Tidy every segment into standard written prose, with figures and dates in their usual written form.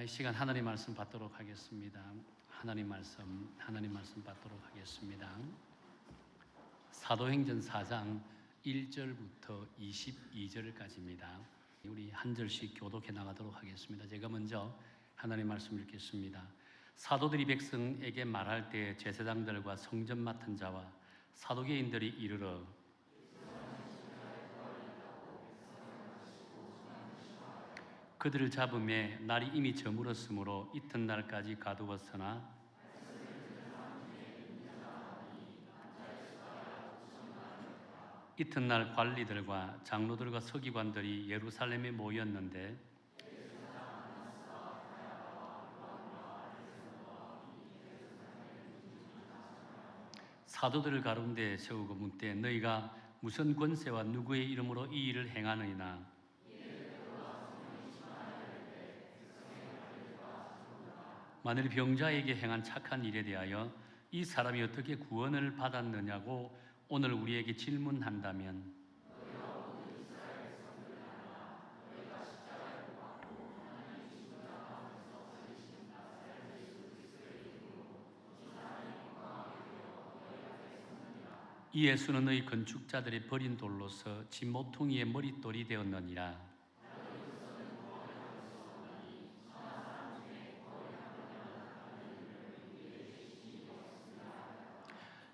이 시간 하나님 말씀 받도록 하겠습니다. 하나님 말씀 받도록 하겠습니다. 사도행전 4장 1절부터 22절까지입니다. 우리 한 절씩 교독해 나가도록 하겠습니다. 제가 먼저 하나님 말씀 읽겠습니다. 사도들이 백성에게 말할 때 제사장들과 성전 맡은 자와 사두개인들이 이르러 그들을 잡음에 날이 이미 저물었으므로 이튿날까지 가두었으나 이튿날 관리들과 장로들과 서기관들이 예루살렘에 모였는데 사도들을 가운데 세우고 묻되 너희가 무슨 권세와 누구의 이름으로 이 일을 행하느냐? 만일 병자에게 행한 착한 일에 대하여 이 사람이 어떻게 구원을 받았느냐고 오늘 우리에게 질문한다면 이 예수는 너희 건축자들이 버린 돌로서 집 모퉁이의 머릿돌이 되었느니라.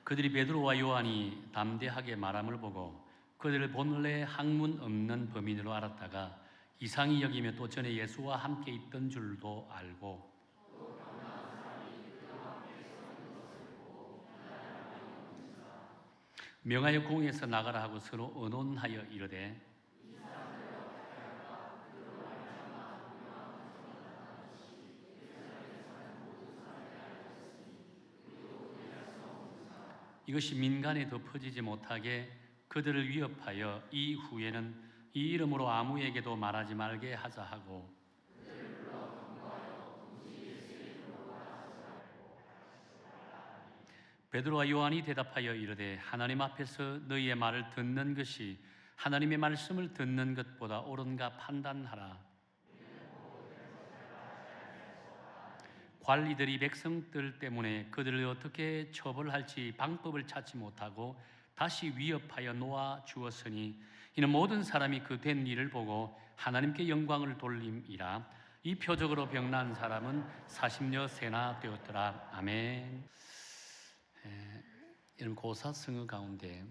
그들이 베드로와 요한이 담대하게 말함을 보고 그들을 본래 학문 없는 범인으로 알았다가 이상히 여기며 또 전에 예수와 함께 있던 줄도 알고 명하여 공회에서 나가라 하고 서로 의논하여 이르되 이것이 민간에 더 퍼지지 못하게 그들을 위협하여 이후에는 이 이름으로 아무에게도 말하지 말게 하자 하고 베드로와 요한이 대답하여 이르되 하나님 앞에서 너희의 말을 듣는 것이 하나님의 말씀을 듣는 것보다 옳은가 판단하라. 관리들이 백성들 때문에 그들을 어떻게 처벌할지 방법을 찾지 못하고 다시 위협하여 놓아 주었으니 이는 모든 사람이 그 된 일을 보고 하나님께 영광을 돌림이라. 이 표적으로 병난 사람은 40여 세나 되었더라. 아멘. 이런 고사성어 가운데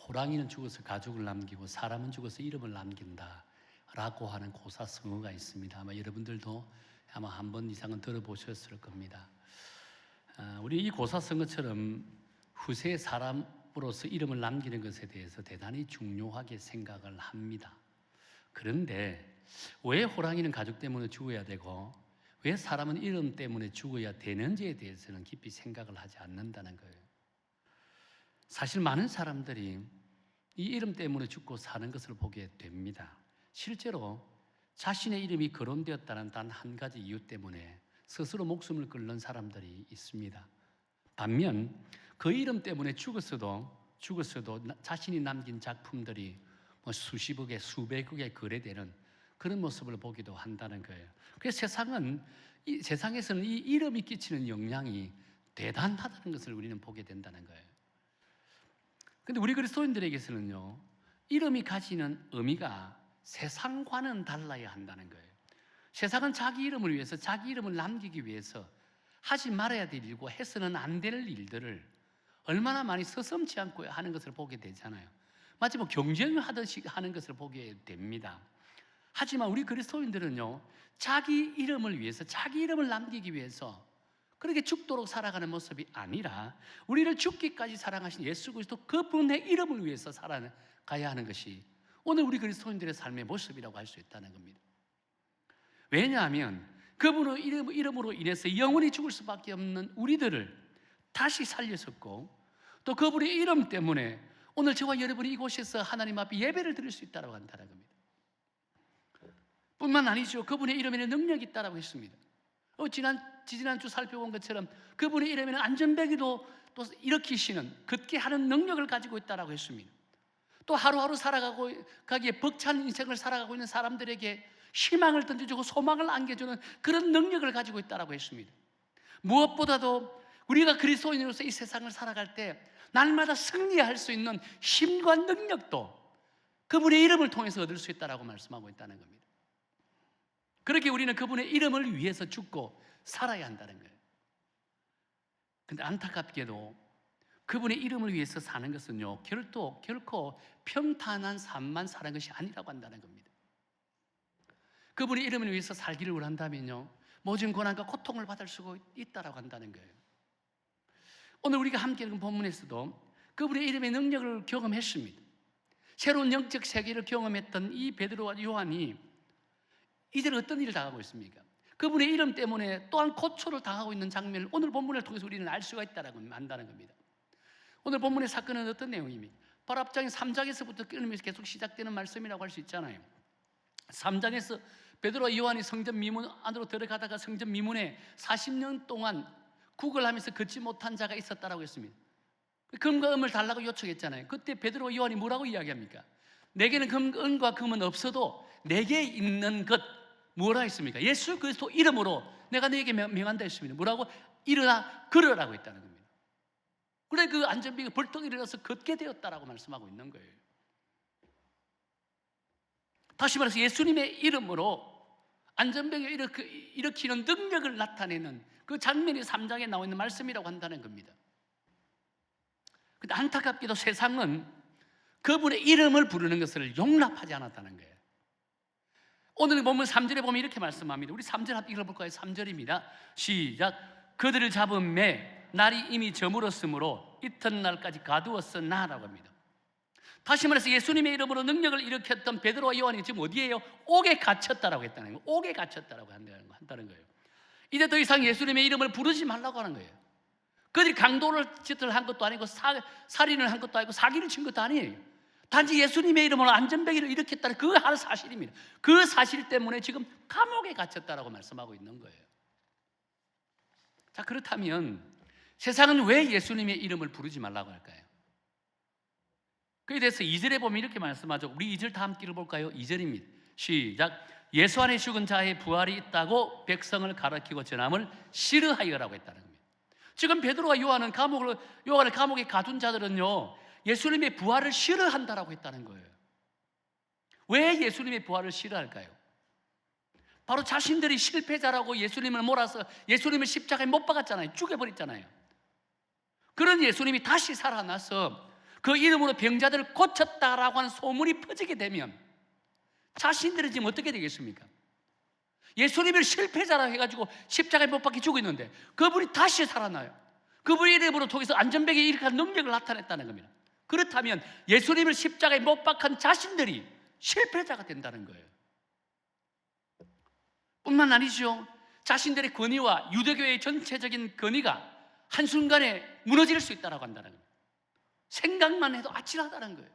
호랑이는 죽어서 가죽을 남기고 사람은 죽어서 이름을 남긴다 라고 하는 고사성어가 있습니다. 아마 여러분들도 아마 한 번 이상은 들어보셨을 겁니다. 우리 이 고사성어처럼 후세의 사람으로서 이름을 남기는 것에 대해서 대단히 중요하게 생각을 합니다. 그런데 왜 호랑이는 가죽 때문에 죽어야 되고 왜 사람은 이름 때문에 죽어야 되는지에 대해서는 깊이 생각을 하지 않는다는 거예요. 사실 많은 사람들이 이 이름 때문에 죽고 사는 것을 보게 됩니다. 실제로 자신의 이름이 거론되었다는 단 한 가지 이유 때문에 스스로 목숨을 끊는 사람들이 있습니다. 반면 그 이름 때문에 죽었어도 자신이 남긴 작품들이 수십억에 수백억에 거래되는 그런 모습을 보기도 한다는 거예요. 그래서 세상에서는 이 이름이 끼치는 영향이 대단하다는 것을 우리는 보게 된다는 거예요. 그런데 우리 그리스도인들에게서는요, 이름이 가지는 의미가 세상과는 달라야 한다는 거예요. 세상은 자기 이름을 위해서, 자기 이름을 남기기 위해서 하지 말아야 될 일고 해서는 안 될 일들을 얼마나 많이 서슴지 않고 하는 것을 보게 되잖아요. 마치 경쟁을 하듯이 하는 것을 보게 됩니다. 하지만 우리 그리스도인들은요, 자기 이름을 위해서, 자기 이름을 남기기 위해서 그렇게 죽도록 살아가는 모습이 아니라 우리를 죽기까지 사랑하신 예수 그리스도 그분의 이름을 위해서 살아가야 하는 것이 오늘 우리 그리스도인들의 삶의 모습이라고 할 수 있다는 겁니다. 왜냐하면 그분의 이름으로 인해서 영원히 죽을 수밖에 없는 우리들을 다시 살렸었고 또 그분의 이름 때문에 오늘 저와 여러분이 이곳에서 하나님 앞에 예배를 드릴 수 있다고 한다는 겁니다. 뿐만 아니죠. 그분의 이름에는 능력이 있다고 했습니다. 지난주 살펴본 것처럼 그분의 이름에는 안전벨기도 또 일으키시는, 걷게 하는 능력을 가지고 있다고 했습니다. 또 하루하루 살아가기에 벅찬 인생을 살아가고 있는 사람들에게 희망을 던져주고 소망을 안겨주는 그런 능력을 가지고 있다고 했습니다. 무엇보다도 우리가 그리스도인으로서 이 세상을 살아갈 때 날마다 승리할 수 있는 힘과 능력도 그분의 이름을 통해서 얻을 수 있다고 말씀하고 있다는 겁니다. 그렇게 우리는 그분의 이름을 위해서 죽고 살아야 한다는 거예요. 그런데 안타깝게도 그분의 이름을 위해서 사는 것은요, 결코 평탄한 삶만 사는 것이 아니라고 한다는 겁니다. 그분의 이름을 위해서 살기를 원한다면요, 모든 고난과 고통을 받을 수 있다고 한다는 거예요. 오늘 우리가 함께 읽은 본문에서도 그분의 이름의 능력을 경험했습니다. 새로운 영적 세계를 경험했던 이 베드로와 요한이 이제는 어떤 일을 당하고 있습니까? 그분의 이름 때문에 또한 고초를 당하고 있는 장면을 오늘 본문을 통해서 우리는 알 수가 안다는 겁니다. 오늘 본문의 사건은 어떤 내용입니까? 바로 앞장인 3장에서부터 끊임없이 계속 시작되는 말씀이라고 할 수 있잖아요. 3장에서 베드로와 요한이 성전 미문 안으로 들어가다가 성전 미문에 40년 동안 구걸하면서 걷지 못한 자가 있었다라고 했습니다. 금과 은을 달라고 요청했잖아요. 그때 베드로와 요한이 뭐라고 이야기합니까? 내게는 은과 금은 없어도 내게 있는 것 뭐라 했습니까? 예수 그리스도 이름으로 내가 너에게 명한다 했습니다. 뭐라고? 일어나 걸으라고 했다는 겁니다. 그래 그 안전병이 벌떡 일어나서 걷게 되었다라고 말씀하고 있는 거예요. 다시 말해서 예수님의 이름으로 안전병을 일으키는 능력을 나타내는 그 장면이 3장에 나와 있는 말씀이라고 한다는 겁니다. 근데 안타깝게도 세상은 그분의 이름을 부르는 것을 용납하지 않았다는 거예요. 오늘 본문 3절에 보면 이렇게 말씀합니다. 우리 3절 한번 읽어볼까요? 3절입니다. 시작. 그들을 잡은 매 날이 이미 저물었으므로 이튿날까지 가두었으나 라고 합니다. 다시 말해서 예수님의 이름으로 능력을 일으켰던 베드로와 요한이 지금 어디에요? 옥에 갇혔다라고 했다는 거예요. 옥에 갇혔다라고 한다는 거예요. 이제 더 이상 예수님의 이름을 부르지 말라고 하는 거예요. 그들이 강도를 짓을 한 것도 아니고 살인을 한 것도 아니고 사기를 친 것도 아니에요. 단지 예수님의 이름으로 안전병기를 일으켰다는 그 한 사실입니다. 그 사실 때문에 지금 감옥에 갇혔다라고 말씀하고 있는 거예요. 자, 그렇다면 세상은 왜 예수님의 이름을 부르지 말라고 할까요? 그에 대해서 2절에 보면 이렇게 말씀하죠. 우리 2절 다 함께 읽어볼까요? 2절입니다. 시작. 예수 안에 죽은 자의 부활이 있다고 백성을 가르치고 전함을 싫어하여라고 했다는 겁니다. 지금 베드로와 요한을 감옥에 가둔 자들은요, 예수님의 부활을 싫어한다라고 했다는 거예요. 왜 예수님의 부활을 싫어할까요? 바로 자신들이 실패자라고 예수님을 몰아서 예수님을 십자가에 못 박았잖아요. 죽여버렸잖아요. 그런 예수님이 다시 살아나서 그 이름으로 병자들을 고쳤다라고 하는 소문이 퍼지게 되면 자신들은 지금 어떻게 되겠습니까? 예수님을 실패자라고 해가지고 십자가에 못 박혀 죽고 있는데 그분이 다시 살아나요. 그분의 이름으로 통해서 안전병에 일으키는 능력을 나타냈다는 겁니다. 그렇다면 예수님을 십자가에 못 박은 자신들이 실패자가 된다는 거예요. 뿐만 아니죠. 자신들의 권위와 유대교의 전체적인 권위가 한순간에 무너질 수 있다고 한다는 겁니다. 생각만 해도 아찔하다는 거예요.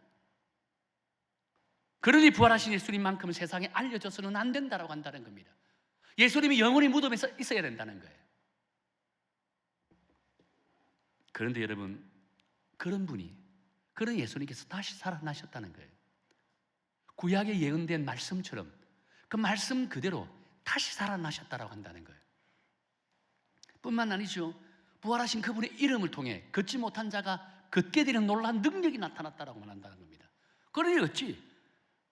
그러니 부활하신 예수님만큼은 세상에 알려져서는 안 된다고 한다는 겁니다. 예수님이 영원히 무덤에 있어야 된다는 거예요. 그런데 여러분, 그런 예수님께서 다시 살아나셨다는 거예요. 구약에 예언된 말씀처럼 그 말씀 그대로 다시 살아나셨다고 한다는 거예요. 뿐만 아니죠. 부활하신 그분의 이름을 통해 걷지 못한 자가 걷게 되는 놀라운 능력이 나타났다고 한다는 겁니다. 그러니 어찌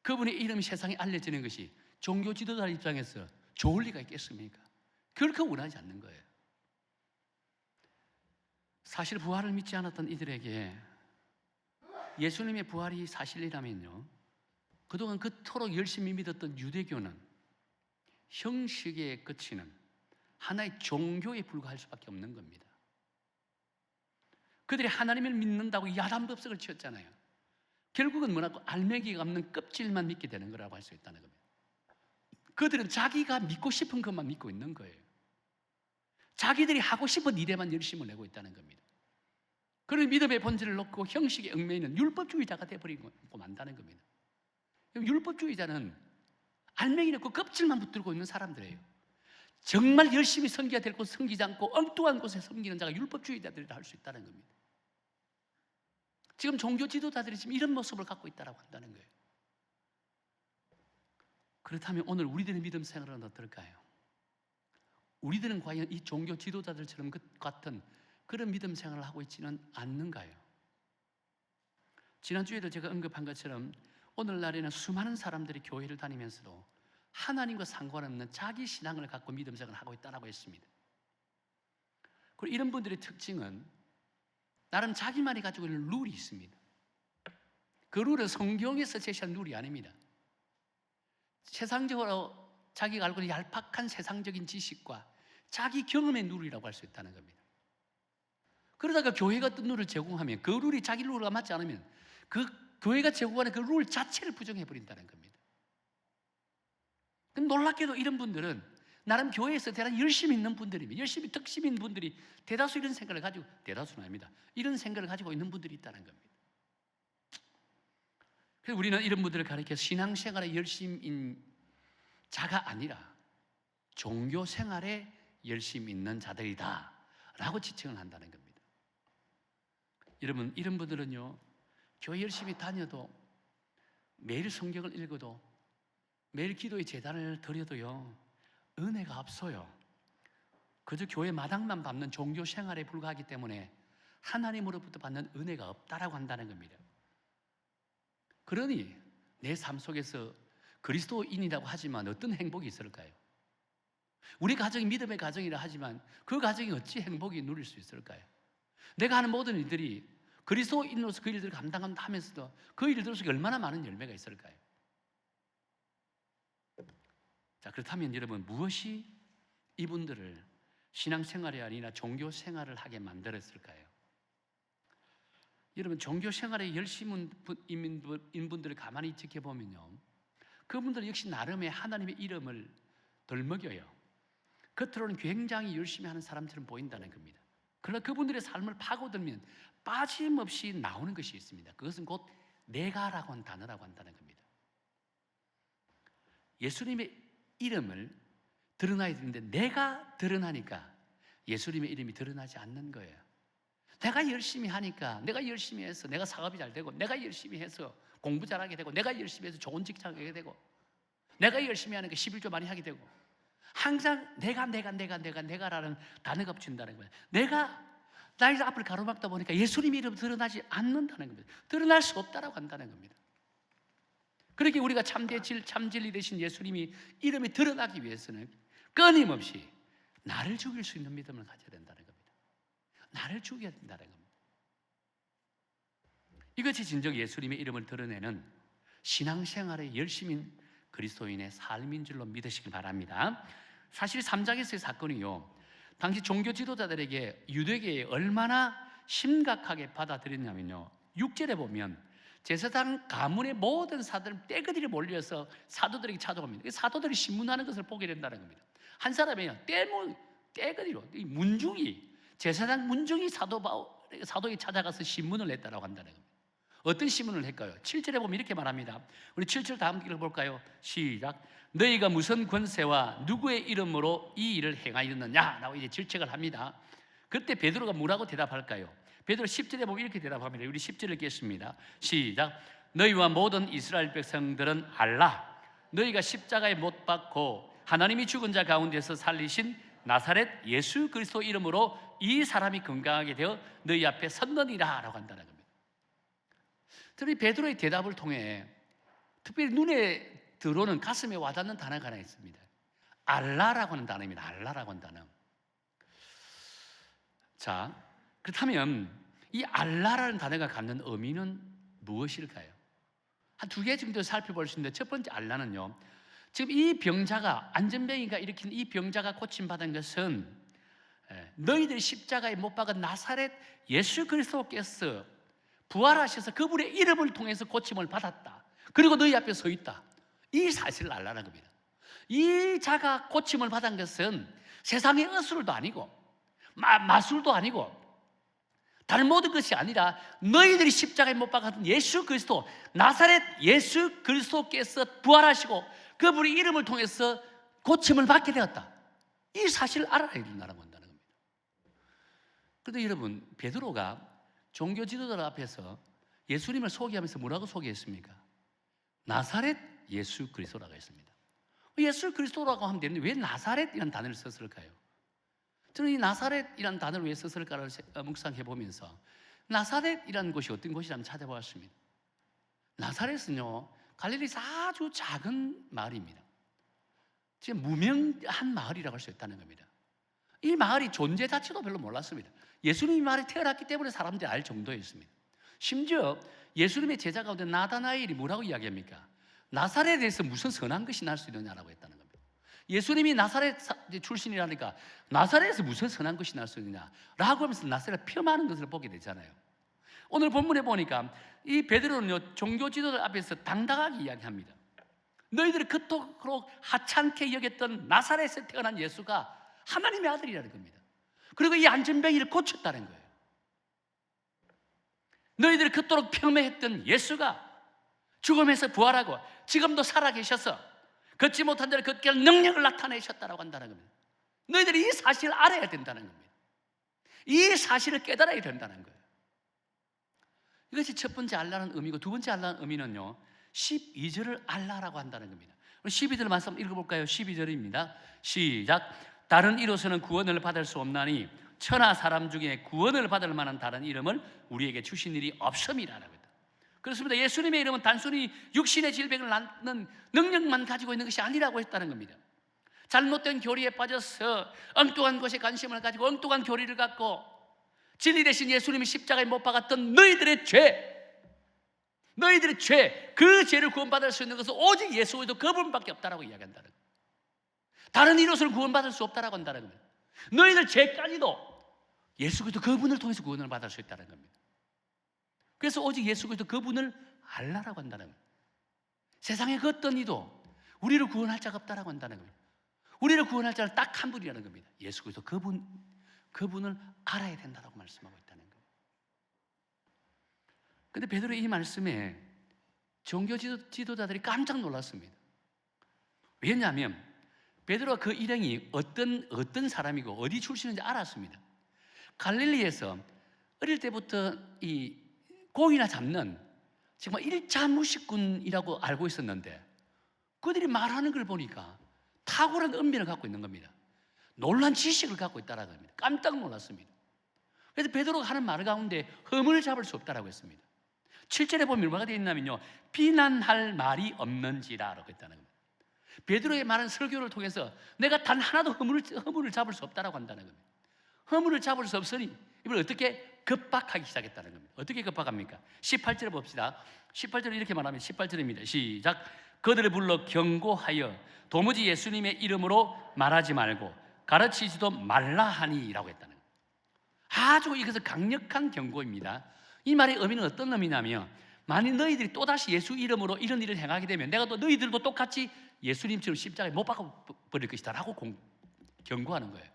그분의 이름이 세상에 알려지는 것이 종교 지도자 입장에서 좋을 리가 있겠습니까? 결코 원하지 않는 거예요. 사실 부활을 믿지 않았던 이들에게 예수님의 부활이 사실이라면요, 그동안 그토록 열심히 믿었던 유대교는 형식에 그치는 하나의 종교에 불과할 수밖에 없는 겁니다. 그들이 하나님을 믿는다고 야단법석을 치었잖아요. 결국은 뭐라고 알맹이가 없는 껍질만 믿게 되는 거라고 할 수 있다는 겁니다. 그들은 자기가 믿고 싶은 것만 믿고 있는 거예요. 자기들이 하고 싶은 일에만 열심을 내고 있다는 겁니다. 그런 믿음의 본질을 놓고 형식에 얽매이는 율법주의자가 되어버리고 만다는 겁니다. 율법주의자는 알맹이 없고 껍질만 붙들고 있는 사람들이에요. 정말 열심히 섬겨야 될 곳 섬기지 않고 엉뚱한 곳에 섬기는 자가 율법주의자들이라 할 수 있다는 겁니다. 지금 종교 지도자들이 지금 이런 모습을 갖고 있다고 한다는 거예요. 그렇다면 오늘 우리들의 믿음 생활은 어떨까요? 우리들은 과연 이 종교 지도자들처럼 같은 그런 믿음 생활을 하고 있지는 않는가요? 지난주에도 제가 언급한 것처럼 오늘날에는 수많은 사람들이 교회를 다니면서도 하나님과 상관없는 자기 신앙을 갖고 믿음 생활을 하고 있다고 했습니다. 그리고 이런 분들의 특징은 나름 자기만이 가지고 있는 룰이 있습니다. 그 룰은 성경에서 제시한 룰이 아닙니다. 세상적으로 자기가 알고 있는 얄팍한 세상적인 지식과 자기 경험의 룰이라고 할 수 있다는 겁니다. 그러다가 교회가 어떤 룰을 제공하면 그 룰이 자기 룰과 맞지 않으면 그 교회가 제공하는 그 룰 자체를 부정해버린다는 겁니다. 그럼 놀랍게도 이런 분들은 나름 교회에서 대단히 열심히 있는 분들입니다. 열심히 덕심 있는 분들이 대다수 이런 생각을 가지고, 대다수는 아닙니다, 이런 생각을 가지고 있는 분들이 있다는 겁니다. 그래서 우리는 이런 분들을 가리켜 신앙생활에 열심인 자가 아니라 종교생활에 열심히 있는 자들이다 라고 지칭을 한다는 겁니다. 여러분, 이런 분들은요, 교회 열심히 다녀도, 매일 성경을 읽어도, 매일 기도의 제단을 드려도요, 은혜가 없어요. 그저 교회 마당만 밟는 종교생활에 불과하기 때문에 하나님으로부터 받는 은혜가 없다라고 한다는 겁니다. 그러니 내 삶 속에서 그리스도인이라고 하지만 어떤 행복이 있을까요? 우리 가정이 믿음의 가정이라 하지만 그 가정이 어찌 행복이 누릴 수 있을까요? 내가 하는 모든 일들이 그리스도인으로서 그 일들을 감당한다 하면서도 그 일들 속에 얼마나 많은 열매가 있을까요? 자, 그렇다면 여러분, 무엇이 이분들을 신앙생활이 아니라 종교생활을 하게 만들었을까요? 여러분, 종교생활에 열심인 분들을 가만히 지켜보면요, 그분들 역시 나름의 하나님의 이름을 덜먹여요. 겉으로는 굉장히 열심히 하는 사람처럼 보인다는 겁니다. 그러나 그분들의 삶을 파고들면 빠짐없이 나오는 것이 있습니다. 그것은 곧 내가라고 하는 단어라고 한다는 겁니다. 예수님의 이름을 드러나야 되는데 내가 드러나니까 예수님의 이름이 드러나지 않는 거예요. 내가 열심히 하니까, 내가 열심히 해서 내가 사업이 잘 되고, 내가 열심히 해서 공부 잘하게 되고, 내가 열심히 해서 좋은 직장에 가게 되고, 내가 열심히 하니까 11조 많이 하게 되고, 항상 내가라는 단어가 붙인다는 거예요. 내가 나의 앞을 가로막다 보니까 예수님의 이름이 드러나지 않는다는 겁니다. 드러날 수 없다라고 한다는 겁니다. 그렇게 우리가 참진리 되신 예수님이 이름이 드러나기 위해서는 끊임없이 나를 죽일 수 있는 믿음을 가져야 된다는 겁니다. 나를 죽여야 된다는 겁니다. 이것이 진정 예수님의 이름을 드러내는 신앙생활의 열심인 그리스도인의 삶인 줄로 믿으시길 바랍니다. 사실 3장에서의 사건이요, 당시 종교 지도자들에게 유대계에 얼마나 심각하게 받아들였냐면요, 6절에 보면 제사장 가문의 모든 사들은 떼거리를 몰려서 사도들에게 찾아옵니다. 사도들이 신문하는 것을 보게 된다는 겁니다. 한 사람이요, 떼거리로, 이 문중이, 제사장 문중이 사도에 찾아가서 신문을 냈다고 한다는 겁니다. 어떤 신문을 했까요? 7절에 보면 이렇게 말합니다. 우리 7절 다음 길을 볼까요? 시작. 너희가 무슨 권세와 누구의 이름으로 이 일을 행하였느냐 라고 이제 질책을 합니다. 그때 베드로가 뭐라고 대답할까요? 베드로 10절에 보면 이렇게 대답합니다. 우리 10절을 읽겠습니다. 시작. 너희와 모든 이스라엘 백성들은 알라. 너희가 십자가에 못 박고 하나님이 죽은 자 가운데서 살리신 나사렛 예수 그리스도 이름으로 이 사람이 건강하게 되어 너희 앞에 섰느니라 라고 한다는 겁니다. 특히 베드로의 대답을 통해 특별히 눈에 들어오는, 가슴에 와닿는 단어가 하나 있습니다. 알라라고 하는 단어입니다. 알라라고 하는 단어. 자, 그렇다면 이 알라라는 단어가 갖는 의미는 무엇일까요? 한 두 개 정도 살펴볼 수 있는데, 첫 번째 알라는요, 지금 이 병자가, 안전병이가 일으킨 이 병자가 고침받은 것은 너희들이 십자가에 못 박은 나사렛 예수 그리스도께서 부활하셔서 그분의 이름을 통해서 고침을 받았다, 그리고 너희 앞에 서 있다, 이 사실을 알라는 겁니다. 이 자가 고침을 받은 것은 세상의 의술도 아니고 마술도 아니고 다른 모든 것이 아니라 너희들이 십자가에 못 박았던 예수 그리스도, 나사렛 예수 그리스도께서 부활하시고 그분의 이름을 통해서 고침을 받게 되었다, 이 사실을 알아야 된다고 한다는 겁니다. 그런데 여러분, 베드로가 종교 지도자들 앞에서 예수님을 소개하면서 뭐라고 소개했습니까? 나사렛 예수 그리스도라고 했습니다. 예수 그리스도라고 하면 되는데 왜 나사렛이라는 단어를 썼을까요? 저는 이 나사렛이라는 단어를 왜 썼을까를 묵상해 보면서 나사렛이라는 곳이 어떤 곳이라면 찾아보았습니다. 나사렛은요, 갈릴리에서 아주 작은 마을입니다. 지금 무명한 마을이라고 할 수 있다는 겁니다. 이 마을이 존재 자체도 별로 몰랐습니다. 예수님이 마을에 태어났기 때문에 사람들이 알 정도였습니다. 심지어 예수님의 제자 가운데 나다나엘이 뭐라고 이야기합니까? 나사렛에서 무슨 선한 것이 날 수 있느냐라고 했다는 겁니다. 예수님이 나사렛 출신이라니까 나사렛에서 무슨 선한 것이 날 수 있느냐라고 하면서 나사렛을 폄하하는 것을 보게 되잖아요. 오늘 본문에 보니까 이 베드로는요, 종교 지도자 앞에서 당당하게 이야기합니다. 너희들이 그토록 하찮게 여겼던 나사렛에 태어난 예수가 하나님의 아들이라는 겁니다. 그리고 이 안전뱅이를 고쳤다는 거예요. 너희들이 그토록 폄훼했던 예수가 죽음에서 부활하고 지금도 살아계셔서 걷지 못한 자를 걷게 할 능력을 나타내셨다고 한다는 겁니다. 너희들이 이 사실을 알아야 된다는 겁니다. 이 사실을 깨달아야 된다는 거예요. 이것이 첫 번째 알라는 의미고, 두 번째 알라는 의미는요, 12절을 알라라고 한다는 겁니다. 12절 말씀 읽어볼까요? 12절입니다. 시작. 다른 이로서는 구원을 받을 수 없나니 천하 사람 중에 구원을 받을 만한 다른 이름을 우리에게 주신 일이 없음이라라고 했다. 그렇습니다. 예수님의 이름은 단순히 육신의 질병을 낫는 능력만 가지고 있는 것이 아니라고 했다는 겁니다. 잘못된 교리에 빠져서 엉뚱한 것에 관심을 가지고 엉뚱한 교리를 갖고 진리 대신 예수님이 십자가에 못 박았던 너희들의 죄, 그 죄를 구원받을 수 있는 것은 오직 예수 그리스도 그분밖에 없다라고 이야기한다는 거예요. 다른 이로서는 구원받을 수 없다라고 한다는 겁니다. 너희들 죄까지도 예수 그리스도 그분을 통해서 구원을 받을 수 있다는 겁니다. 그래서 오직 예수 그리스도 그분을 알라라고 한다는 겁니다. 세상에 그 어떤 이도 우리를 구원할 자가 없다라고 한다는 겁니다. 우리를 구원할 자는 딱 한 분이라는 겁니다. 예수 그리스도 그분을 알아야 된다고 말씀하고 있다는 거예요. 그런데 베드로의 이 말씀에 종교 지도자들이 깜짝 놀랐습니다. 왜냐하면 베드로가 그 일행이 어떤 사람이고 어디 출신인지 알았습니다. 갈릴리에서 어릴 때부터 이 고기나 잡는 정말 1차 무식군이라고 알고 있었는데 그들이 말하는 걸 보니까 탁월한 은밀을 갖고 있는 겁니다. 놀란 지식을 갖고 있다는 겁니다. 깜짝 놀랐습니다. 그래서 베드로가 하는 말 가운데 흠을 잡을 수 없다라고 했습니다. 7절에 보면 뭐가 되어 있냐면요, 비난할 말이 없는지라라고 했다는 겁니다. 베드로의 말은 설교를 통해서 내가 단 하나도 허물을 잡을 수 없다라고 한다는 겁니다. 허물을 잡을 수 없으니 이걸 어떻게 급박하기 시작했다는 겁니다. 어떻게 급박합니까? 18절에 봅시다. 18절에 이렇게 말하면 18절입니다. 시작. 그들을 불러 경고하여 도무지 예수님의 이름으로 말하지 말고 가르치지도 말라 하니라고 했다는 거예요. 아주 이것은 강력한 경고입니다. 이 말의 의미는 어떤 의미냐면, 만일 너희들이 또다시 예수 이름으로 이런 일을 행하게 되면 내가 또 너희들도 똑같이 예수님처럼 십자가에 못 박아버릴 것이다 라고 경고하는 거예요.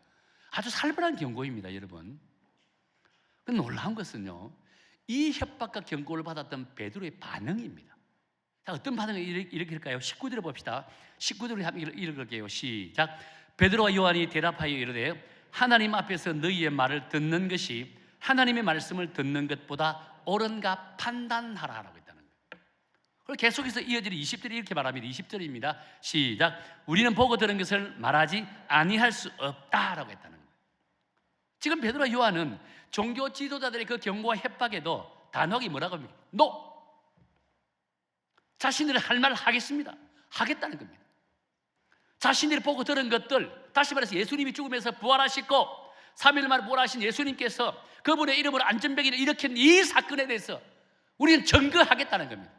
아주 살벌한 경고입니다, 여러분. 놀라운 것은요, 이 협박과 경고를 받았던 베드로의 반응입니다. 자, 어떤 반응을 일으킬까요? 19절을 봅시다. 19절을 한번 읽을게요. 시작. 베드로와 요한이 대답하여 이르되 하나님 앞에서 너희의 말을 듣는 것이 하나님의 말씀을 듣는 것보다 옳은가 판단하라라고 했다는 거예요. 그리고 계속해서 이어지는 20절이 이렇게 말합니다. 20절입니다. 시작. 우리는 보고 들은 것을 말하지 아니할 수 없다라고 했다는 거예요. 지금 베드로와 요한은 종교 지도자들의 그 경고와 협박에도 단호하게 뭐라고 합니까? No! 자신들이 할 말을 하겠다는 겁니다. 자신들이 보고 들은 것들, 다시 말해서 예수님이 죽으면서 부활하시고 3일 만에 부활하신 예수님께서 그분의 이름으로 안전병이를 일으킨 이 사건에 대해서 우리는 증거하겠다는 겁니다.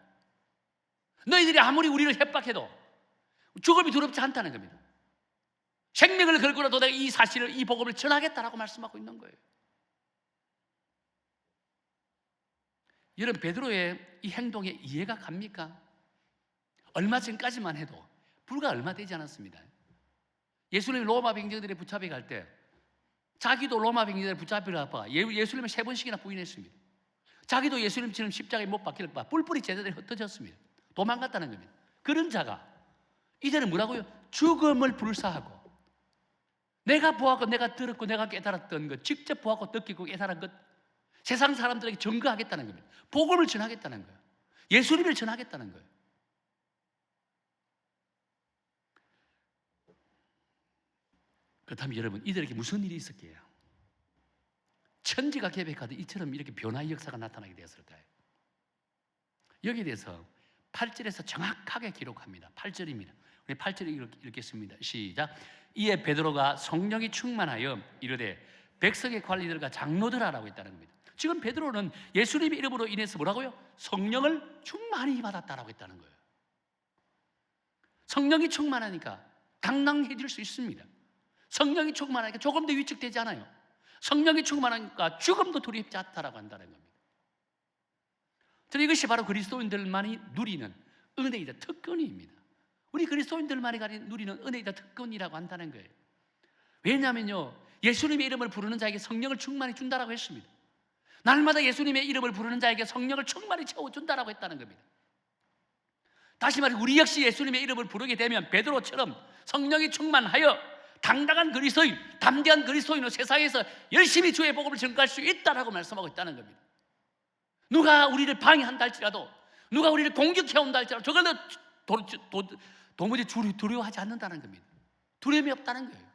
너희들이 아무리 우리를 협박해도 죽음이 두렵지 않다는 겁니다. 생명을 걸고라도 내가 이 사실을, 이 복음을 전하겠다라고 말씀하고 있는 거예요. 여러분, 베드로의 이 행동에 이해가 갑니까? 얼마 전까지만 해도 불과 얼마 되지 않았습니다. 예수님이 로마 병정들에 붙잡혀 갈 때 자기도 로마 병정들에 붙잡히다가 예수님을 3번씩이나 부인했습니다. 자기도 예수님처럼 십자가에 못 박힐 바 뿔뿔이 제자들이 흩어졌습니다. 도망갔다는 겁니다. 그런 자가 이제는 뭐라고요? 죽음을 불사하고 내가 보았고 내가 들었고 내가 깨달았던 것, 직접 보았고 느끼고 깨달은 것, 세상 사람들에게 증거하겠다는 겁니다. 복음을 전하겠다는 거예요. 예수님을 전하겠다는 거예요. 그렇다면 여러분, 이들에게 무슨 일이 있었게요? 천지가 계획하듯 이처럼 이렇게 변화의 역사가 나타나게 되었을까요? 여기에 대해서 8절에서 정확하게 기록합니다. 8절입니다. 우리 8절을 읽겠습니다. 시작. 이에 베드로가 성령이 충만하여 이르되 백성의 관리들과 장로들아라고 했다는 겁니다. 지금 베드로는 예수님의 이름으로 인해서 뭐라고요? 성령을 충만히 받았다라고 했다는 거예요. 성령이 충만하니까 당당해질 수 있습니다. 성령이 충만하니까 조금 더 위축되지 않아요. 성령이 충만하니까 죽음도 두렵지 않다라고 한다는 겁니다. 저는 이것이 바로 그리스도인들만이 누리는 은혜이다, 특권입니다. 우리 그리스도인들만이 누리는 은혜이다, 특권이라고 한다는 거예요. 왜냐하면요, 예수님의 이름을 부르는 자에게 성령을 충만히 준다라고 했습니다. 날마다 예수님의 이름을 부르는 자에게 성령을 충만히 채워준다라고 했다는 겁니다. 다시 말해 우리 역시 예수님의 이름을 부르게 되면 베드로처럼 성령이 충만하여 당당한 그리스도인, 담대한 그리스도인으로 세상에서 열심히 주의 복음을 전가할 수 있다라고 말씀하고 있다는 겁니다. 누가 우리를 방해한다 할지라도, 누가 우리를 공격해온다 할지라도 저걸로 도무지 두려워하지 않는다는 겁니다. 두려움이 없다는 거예요.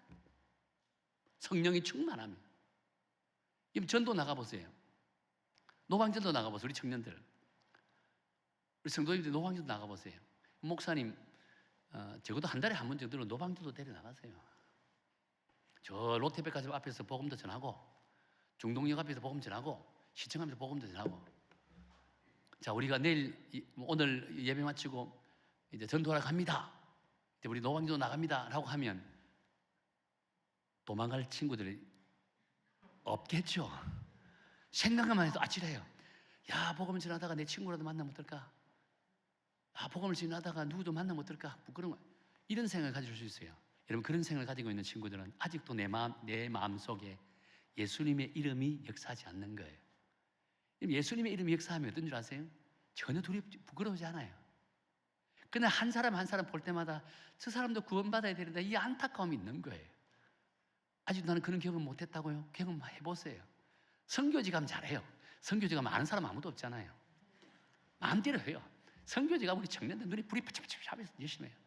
성령이 충만합니다. 이번 전도 나가보세요. 노방전도 나가보세요. 우리 청년들, 우리 성도님들 노방전도 나가보세요. 목사님 적어도 한 달에 한 번 정도는 노방전도 데려나가세요. 저 롯데백화점 앞에서 복음도 전하고, 중동역 앞에서 복음 전하고, 시청하면서 복음도 전하고. 자, 우리가 오늘 예배 마치고 이제 전도하러 갑니다, 이제 우리 노방전도 나갑니다 라고 하면 도망갈 친구들이 없겠죠. 생각만 해도 아찔해요. 야, 복음을 전하다가 내 친구라도 만나면 어떨까? 아, 복음을 전하다가 누구도 만나면 어떨까? 부끄러운 거. 이런 생각을 가질 수 있어요. 여러분, 그런 생각을 가지고 있는 친구들은 아직도 내 마음 속에 예수님의 이름이 역사하지 않는 거예요. 예수님의 이름이 역사하면 어떤 줄 아세요? 전혀 부끄러우지 않아요. 그러나 한 사람 한 사람 볼 때마다 저 사람도 구원받아야 되는데 이 안타까움이 있는 거예요. 아직 나는 그런 경험 못했다고요? 경험해보세요. 선교지 가면 잘해요. 선교지 가면 아는 사람 아무도 없잖아요. 마음대로 해요. 선교지 가면 우리 청년들 눈이 불이 푸치푸치 하면서 열심히 해요.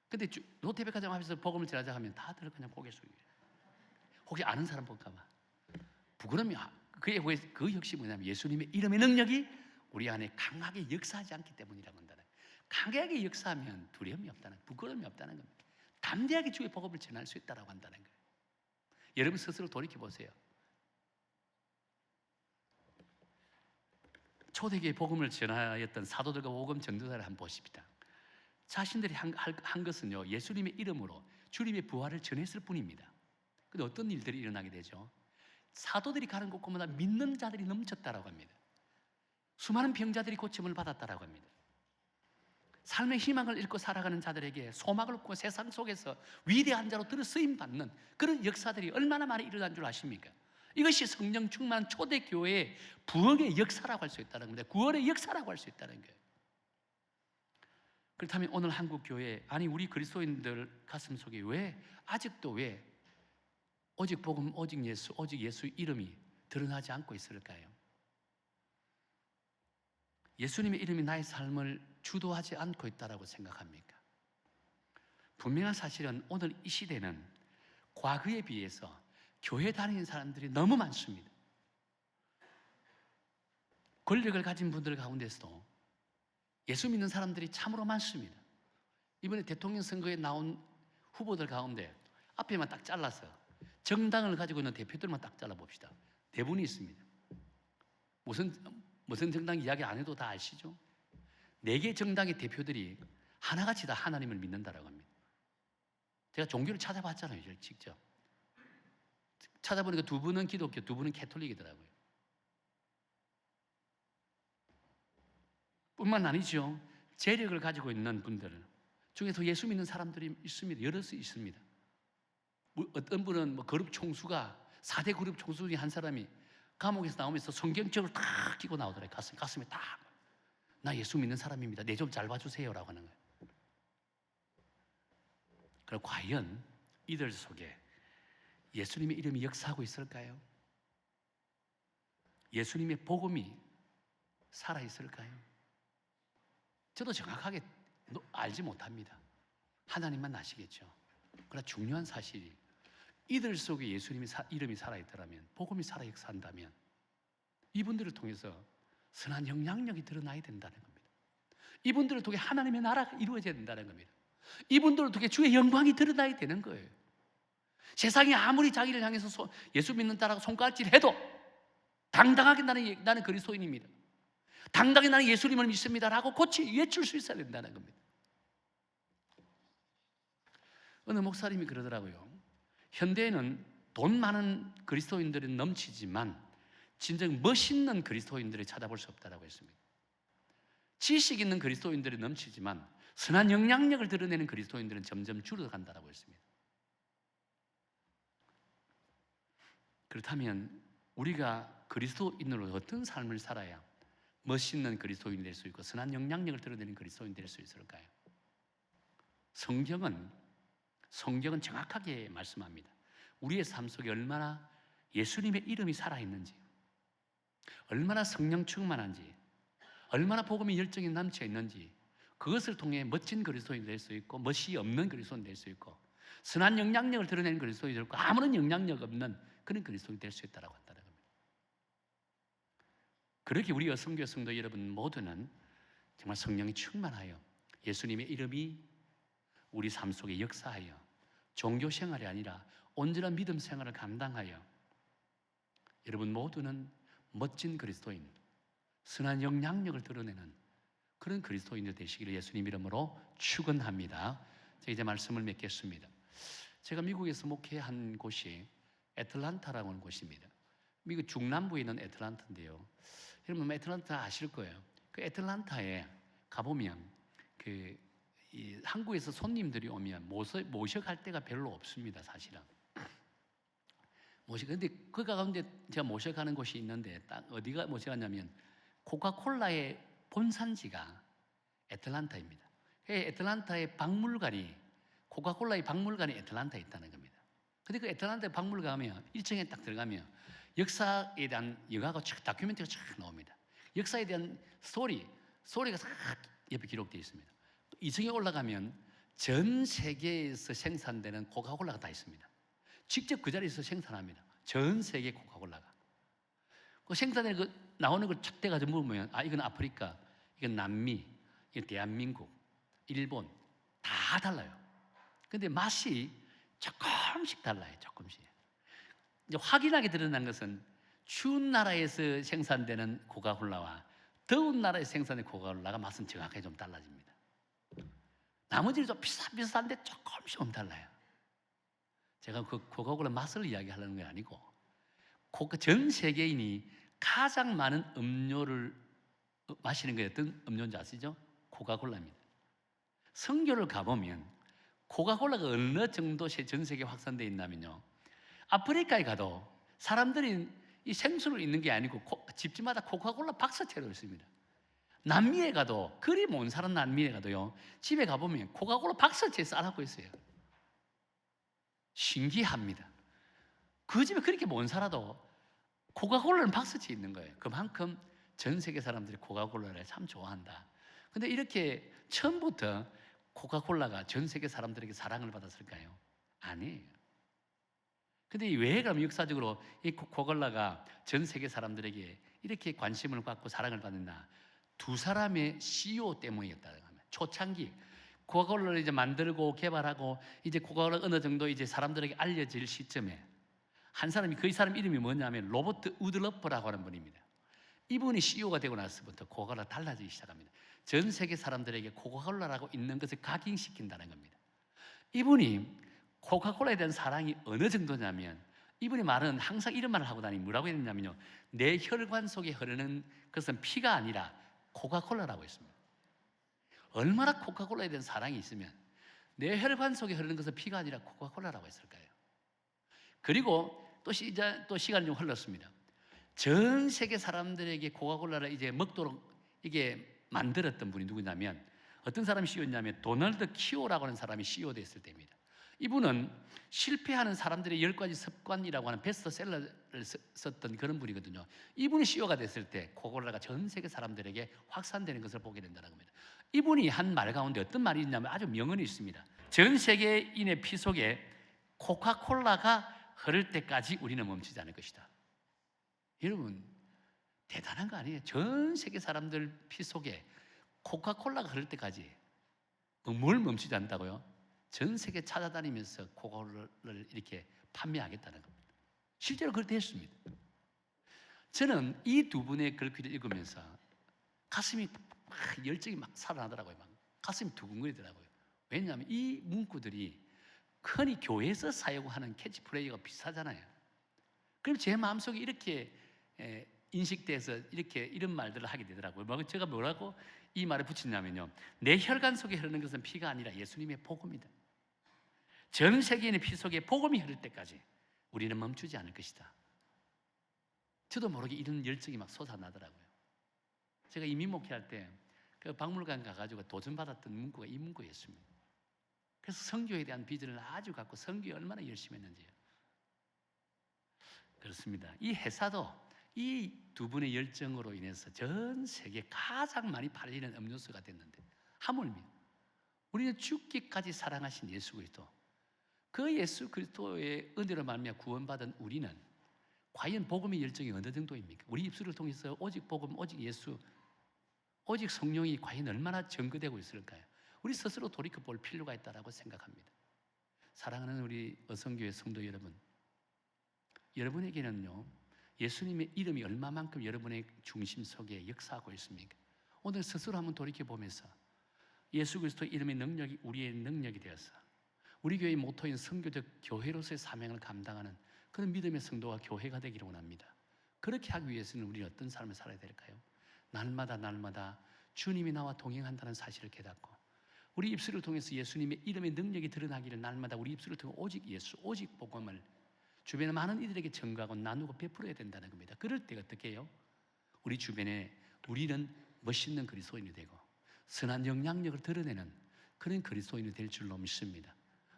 근데 롯데백화점 앞에서 복음을 전하자 하면 다들 그냥 고개 숙여요. 혹시 아는 사람 볼까 봐. 부끄러움이, 그 역시 뭐냐면 예수님의 이름의 능력이 우리 안에 강하게 역사하지 않기 때문이라고 한다는 거예요. 강하게 역사하면 두려움이 없다는, 부끄러움이 없다는 겁니다. 담대하게 주의 복음을 전할 수 있다고 한다는 거예요. 여러분 스스로 돌이켜보세요. 초대교회 복음을 전하였던 사도들과 복음 전도자를 한번 보십시다. 자신들이 한 것은요, 예수님의 이름으로 주님의 부활을 전했을 뿐입니다. 그런데 어떤 일들이 일어나게 되죠? 사도들이 가는 곳곳마다 믿는 자들이 넘쳤다라고 합니다. 수많은 병자들이 고침을 받았다라고 합니다. 삶의 희망을 잃고 살아가는 자들에게 소망을 얻고 세상 속에서 위대한 자로 들어 쓰임받는 그런 역사들이 얼마나 많이 일어난 줄 아십니까? 이것이 성령 충만한 초대교회의 부흥의 역사라고 할 수 있다는 겁니다. 구원의 역사라고 할 수 있다는 거예요. 그렇다면 오늘 한국교회, 아니 우리 그리스도인들 가슴 속에 아직도 왜 오직 복음, 오직 예수 이름이 드러나지 않고 있을까요? 예수님의 이름이 나의 삶을 주도하지 않고 있다고 생각합니까? 분명한 사실은 오늘 이 시대는 과거에 비해서 교회 다니는 사람들이 너무 많습니다. 권력을 가진 분들 가운데서도 예수 믿는 사람들이 참으로 많습니다. 이번에 대통령 선거에 나온 후보들 가운데 앞에만 딱 잘라서 정당을 가지고 있는 대표들만 딱 잘라봅시다. 네 분이 있습니다. 무슨 정당 이야기 안 해도 다 아시죠? 4개 정당의 대표들이 하나같이 다 하나님을 믿는다라고 합니다. 제가 종교를 찾아봤잖아요, 직접. 찾아보니까 2분은 기독교, 2분은 캐톨릭이더라고요. 뿐만 아니죠. 재력을 가지고 있는 분들 중에서 예수 믿는 사람들이 있습니다. 여럿이 있습니다. 어떤 분은 그룹 총수가 4대 그룹 총수 중에 한 사람이 감옥에서 나오면서 성경책을 탁 끼고 나오더래요. 가슴에 딱. 나 예수 믿는 사람입니다. 내 좀 잘 봐주세요 라고 하는 거예요. 그럼 과연 이들 속에 예수님의 이름이 역사하고 있을까요? 예수님의 복음이 살아있을까요? 저도 정확하게 알지 못합니다. 하나님만 아시겠죠. 그러나 중요한 사실이 이들 속에 예수님의 이름이 살아있더라면, 복음이 살아 역사한다면 이분들을 통해서 선한 영향력이 드러나야 된다는 겁니다. 이분들을 통해 하나님의 나라가 이루어져야 된다는 겁니다. 이분들을 통해 주의 영광이 드러나야 되는 거예요. 세상이 아무리 자기를 향해서 예수 믿는다라고 손가락질해도 당당하게 나는 그리스도인입니다, 당당히 나는 예수님을 믿습니다라고 외칠 수 있어야 된다는 겁니다. 어느 목사님이 그러더라고요. 현대에는 돈 많은 그리스도인들이 넘치지만 진정 멋있는 그리스도인들을 찾아볼 수 없다고 했습니다. 지식 있는 그리스도인들이 넘치지만 선한 영향력을 드러내는 그리스도인들은 점점 줄어간다고 했습니다. 그렇다면 우리가 그리스도인으로 어떤 삶을 살아야 멋있는 그리스도인이 될 수 있고 선한 영향력을 드러내는 그리스도인이 될 수 있을까요? 성경은 정확하게 말씀합니다. 우리의 삶 속에 얼마나 예수님의 이름이 살아있는지, 얼마나 성령 충만한지, 얼마나 복음의 열정이 넘쳐 있는지, 그것을 통해 멋진 그리스도인이 될 수 있고 멋이 없는 그리스도인이 될 수 있고 선한 영향력을 드러내는 그리스도인이 되고 아무런 영향력 없는 그런 그리스도인이 될 수 있다고 한다는 겁니다. 그렇게 우리 여성교회 성도 여러분 모두는 정말 성령이 충만하여 예수님의 이름이 우리 삶 속에 역사하여 종교 생활이 아니라 온전한 믿음 생활을 감당하여 여러분 모두는 멋진 그리스도인, 선한 영향력을 드러내는 그런 그리스도인들 되시기를 예수님 이름으로 축원합니다. 제가 이제 말씀을 맺겠습니다. 제가 미국에서 목회한 곳이 애틀란타라고 하는 곳입니다. 미국 중남부에 있는 애틀란타인데요. 여러분 애틀란타 아실 거예요. 그 애틀란타에 가보면 이 한국에서 손님들이 오면 모셔갈 데가 별로 없습니다, 사실은. 근데 그 가운데 제가 모셔가는 곳이 있는데 딱 어디가 모셔가냐면 코카콜라의 본산지가 애틀란타입니다. 애틀란타의 박물관이 코카콜라의 박물관이 애틀란타에 있다는 겁니다. 근데 그 애틀란타의 박물관 가면 1층에 딱 들어가면 역사에 대한 영화가 다큐멘터리가 쫙 나옵니다. 역사에 대한 스토리가 싹 옆에 기록되어 있습니다. 2층에 올라가면 전 세계에서 생산되는 코카콜라가 다 있습니다. 직접 그 자리에서 생산합니다. 전 세계 코카콜라가. 그 생산되는 나오는 걸 쫙 떼가지고 물으면 이건 아프리카, 이건 남미, 이건 대한민국, 일본 다 달라요. 근데 맛이 조금씩 달라요. 조금씩. 이제 확인하게 드러난 것은 추운 나라에서 생산되는 코카콜라와 더운 나라에서 생산된 코카콜라가 맛은 정확하게 좀 달라집니다. 나머지는 좀 비슷한데 조금씩은 달라요. 제가 그 코카콜라 맛을 이야기하려는 게 아니고 전 세계인이 가장 많은 음료를 마시는 게 어떤 음료인지 아시죠? 코카콜라입니다. 선교를 가보면 코카콜라가 어느 정도 전 세계에 확산되어 있냐면요, 아프리카에 가도 사람들이 이 생수를 있는 게 아니고 집집마다 코카콜라 박스채로 있습니다. 남미에 가도, 그리 못 사는 남미에 가도요, 집에 가보면 코카콜라 박스채 싸놓고 있어요. 신기합니다. 그 집에 그렇게 못 살아도 코카콜라는 박스채 있는 거예요. 그만큼 전 세계 사람들이 코카콜라를 참 좋아한다. 근데 이렇게 처음부터 코카콜라가 전 세계 사람들에게 사랑을 받았을까요? 아니에요. 근데 왜 그럼 역사적으로 이 코카콜라가 전 세계 사람들에게 이렇게 관심을 받고 사랑을 받는다? 두 사람의 CEO 때문이었다는 겁니다. 초창기 코카콜라를 이제 만들고 개발하고 이제 코카콜라 어느 정도 이제 사람들에게 알려질 시점에 한 사람이, 그 사람 이름이 뭐냐면 로버트 우드러퍼라고 하는 분입니다. 이분이 CEO가 되고 나서부터 코카콜라가 달라지기 시작합니다. 전 세계 사람들에게 코카콜라라고 있는 것을 각인시킨다는 겁니다. 이분이 코카콜라에 대한 사랑이 어느 정도냐면, 이분이 말은 항상 이런 말을 하고 다니면 뭐라고 했냐면요, 내 혈관 속에 흐르는 것은 피가 아니라 코카콜라라고 했습니다. 얼마나 코카콜라에 대한 사랑이 있으면 내 혈관 속에 흐르는 것은 피가 아니라 코카콜라라고 했을까요? 그리고 또 시간이 좀 흘렀습니다. 전 세계 사람들에게 코카콜라를 이제 먹도록 이게 만들었던 분이 누구냐면, 어떤 사람이 CEO였냐면 도널드 키오라고 하는 사람이 CEO 됐을 때입니다. 이분은 실패하는 사람들의 10가지 습관이라고 하는 베스트셀러를 썼던 그런 분이거든요. 이분이 CEO가 됐을 때 코카콜라가 전 세계 사람들에게 확산되는 것을 보게 된다는 겁니다. 이분이 한 말 가운데 어떤 말이 있냐면 아주 명언이 있습니다. 전 세계인의 피 속에 코카콜라가 흐를 때까지 우리는 멈추지 않을 것이다. 여러분, 대단한 거 아니에요? 전 세계 사람들 피 속에 코카콜라가 흐를 때까지 뭘 멈추지 않는다고요? 전 세계 찾아다니면서 코카콜라를 이렇게 판매하겠다는 겁니다. 실제로 그렇게 했습니다. 저는 이 두 분의 글귀를 읽으면서 가슴이 막 열정이 막 살아나더라고요. 막 가슴이 두근거리더라고요. 왜냐하면 이 문구들이 흔히 교회에서 사용하는 캐치프레이즈가 비슷하잖아요. 그럼 제 마음속에 이렇게 인식돼서 이렇게 이런 말들을 하게 되더라고요. 제가 뭐라고 이 말을 붙이냐면요, 내 혈관 속에 흐르는 것은 피가 아니라 예수님의 복음이다. 전 세계인의 피 속에 복음이 흐를 때까지 우리는 멈추지 않을 것이다. 저도 모르게 이런 열정이 막 솟아나더라고요. 제가 이민 목회할 때 그 박물관 가가지고 도전받았던 문구가 이 문구였습니다. 그래서 선교에 대한 비전을 아주 갖고 선교에 얼마나 열심히 했는지요. 그렇습니다. 이 회사도 이 두 분의 열정으로 인해서 전 세계 가장 많이 팔리는 음료수가 됐는데, 하물며 우리는 죽기까지 사랑하신 예수 그리스도, 그 예수 그리스도의 은혜로 말미암아 구원받은 우리는 과연 복음의 열정이 어느 정도입니까? 우리 입술을 통해서 오직 복음, 오직 예수, 오직 성령이 과연 얼마나 증거되고 있을까요? 우리 스스로 돌이켜 볼 필요가 있다고 생각합니다. 사랑하는 우리 어성교회 성도 여러분, 여러분에게는요, 예수님의 이름이 얼마만큼 여러분의 중심 속에 역사하고 있습니까? 오늘 스스로 한번 돌이켜 보면서 예수 그리스도의 이름의 능력이 우리의 능력이 되어서 우리 교회의 모토인 선교적 교회로서의 사명을 감당하는 그런 믿음의 성도와 교회가 되기를 원합니다. 그렇게 하기 위해서는 우리는 어떤 삶을 살아야 될까요? 날마다 주님이 나와 동행한다는 사실을 깨닫고 우리 입술을 통해서 예수님의 이름의 능력이 드러나기를 날마다 우리 입술을 통해 오직 예수, 오직 복음을 주변의 많은 이들에게 전가하고 나누고 베풀어야 된다는 겁니다. 그럴 때 어떻게 해요? 우리 주변에 우리는 멋있는 그리스도인이 되고 선한 영향력을 드러내는 그런 그리스도인이 될 줄로 믿습니다.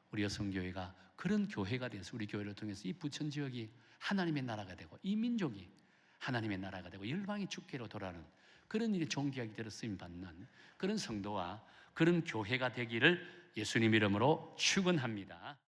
우리 여성교회가 그런 교회가 돼서 우리 교회를 통해서 이 부천 지역이 하나님의 나라가 되고 이 민족이 하나님의 나라가 되고 열방이 주께로 돌아가는 그런 일이 존귀하게 되어 쓰임받는 그런 성도와 그런 교회가 되기를 예수님 이름으로 축원합니다.